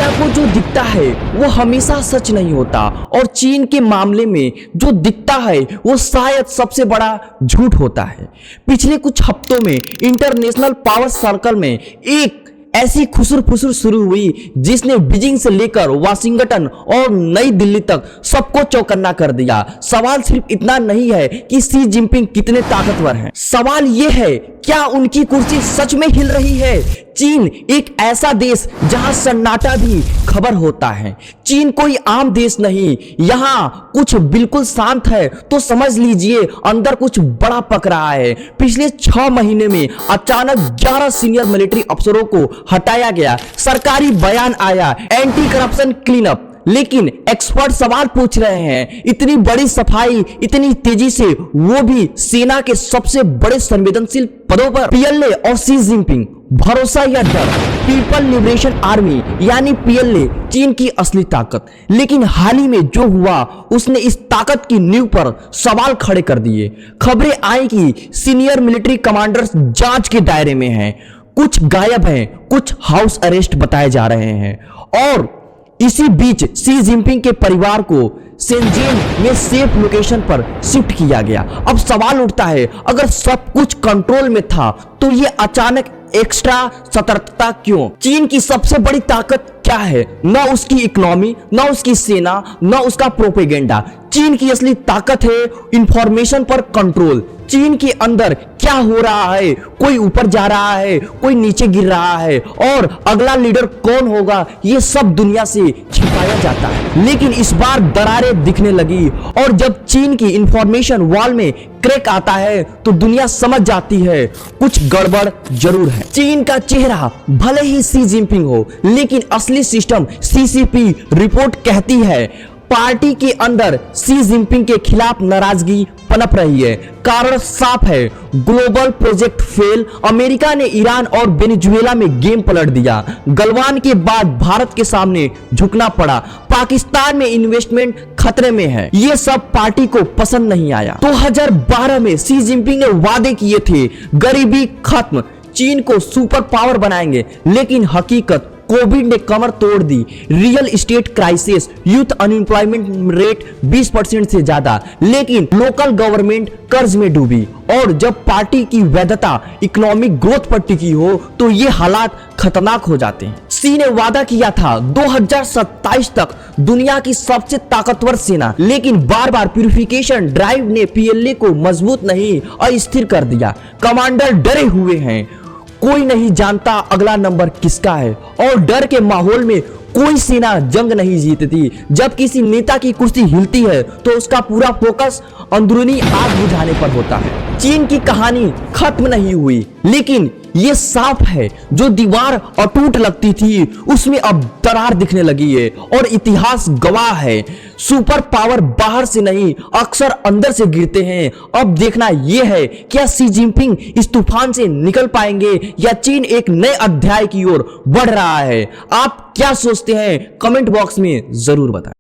दुनिया को जो दिखता है वो हमेशा सच नहीं होता, और चीन के मामले में जो दिखता है वो शायद सबसे बड़ा झूठ होता है। पिछले कुछ हफ्तों में इंटरनेशनल पावर सर्कल में एक ऐसी खुसर फुसर शुरू हुई जिसने बीजिंग से लेकर वाशिंगटन और नई दिल्ली तक सबको चौकन्ना कर दिया। सवाल सिर्फ इतना नहीं है कि शी जिनपिंग कितने ताकतवर हैं, सवाल यह है क्या उनकी कुर्सी सच में हिल रही है। चीन एक ऐसा देश जहां सन्नाटा भी खबर होता है। चीन कोई आम देश नहीं, यहाँ कुछ बिल्कुल शांत है तो समझ लीजिए अंदर कुछ बड़ा पक रहा है। पिछले 6 महीने में अचानक 11 सीनियर मिलिट्री अफसरों को हटाया गया, सरकारी बयान आया एंटी करप्शन क्लीन अप, लेकिन एक्सपर्ट सवाल पूछ रहे हैं इतनी बड़ी सफाई इतनी तेजी से, वो भी सेना के सबसे बड़े संवेदनशील पदों पर। पीएलए और शी जिनपिंग, भरोसा या डर। पीपल लिबरेशन आर्मी यानी पीएलए चीन की असली ताकत, लेकिन हाल ही में जो हुआ उसने इस ताकत की नींव पर सवाल खड़े कर दिए। खबरें आई कि सीनियर मिलिट्री कमांडर्स जांच के दायरे में हैं, कुछ गायब हैं, कुछ हाउस अरेस्ट बताए जा रहे हैं, और इसी बीच शी जिनपिंग के परिवार को शेंजेन में सेफ लोकेशन पर शिफ्ट किया गया। अब सवाल उठता है अगर सब कुछ कंट्रोल में था तो ये अचानक एक्स्ट्रा सतर्कता क्यों? चीन की सबसे बड़ी ताकत क्या है? न उसकी इकोनॉमी, न उसकी सेना, न उसका प्रोपेगेंडा। चीन की असली ताकत है इंफॉर्मेशन पर कंट्रोल। चीन के अंदर क्या हो रहा है, कोई ऊपर जा रहा है, कोई नीचे गिर रहा है, और अगला लीडर कौन होगा, ये सब दुनिया से छिपाया जाता है। लेकिन इस बार दरारें दिखने लगी, और जब चीन की इंफॉर्मेशन वॉल में क्रैक आता है तो दुनिया समझ जाती है कुछ गड़बड़ जरूर है। चीन का चेहरा भले ही शी जिनपिंग हो, लेकिन असली सिस्टम सीसीपी रिपोर्ट कहती है पार्टी के अंदर शी जिनपिंग के खिलाफ नाराजगी पनप रही है। कारण साफ है, ग्लोबल प्रोजेक्ट फेल। अमेरिका ने ईरान और वेनेजुएला में गेम पलट दिया। गलवान के बाद भारत के सामने झुकना पड़ा। पाकिस्तान में इन्वेस्टमेंट खतरे में है। ये सब पार्टी को पसंद नहीं आया। 2012 में शी जिनपिंग ने वादे किए थे गरीबी खत्म, चीन को सुपर पावर बनाएंगे, लेकिन हकीकत कोविड ने कमर तोड़ दी। Real estate crisis, youth unemployment rate 20% से ज्यादा, लेकिन लोकल गवर्नमेंट कर्ज में डूबी। और जब पार्टी की वैधता इकोनॉमिक ग्रोथ पर टिकी हो तो ये हालात खतरनाक हो जाते हैं। शी ने वादा किया था 2027 तक दुनिया की सबसे ताकतवर सेना, लेकिन बार बार प्यूरिफिकेशन ड्राइव ने पीएलए को मजबूत नहीं अस्थिर कर दिया। कमांडर डरे हुए हैं, कोई नहीं जानता अगला नंबर किसका है, और डर के माहौल में कोई सेना जंग नहीं जीतती। जब किसी नेता की कुर्सी हिलती है तो उसका पूरा फोकस अंदरूनी आग बुझाने पर होता है। चीन की कहानी खत्म नहीं हुई, लेकिन ये साफ है जो दीवार अटूट लगती थी उसमें अब दरार दिखने लगी है, और इतिहास गवाह है सुपर पावर बाहर से नहीं अक्सर अंदर से गिरते हैं। अब देखना यह है क्या शी जिनपिंग इस तूफान से निकल पाएंगे या चीन एक नए अध्याय की ओर बढ़ रहा है। आप क्या सोचते हैं कमेंट बॉक्स में जरूर बताएं।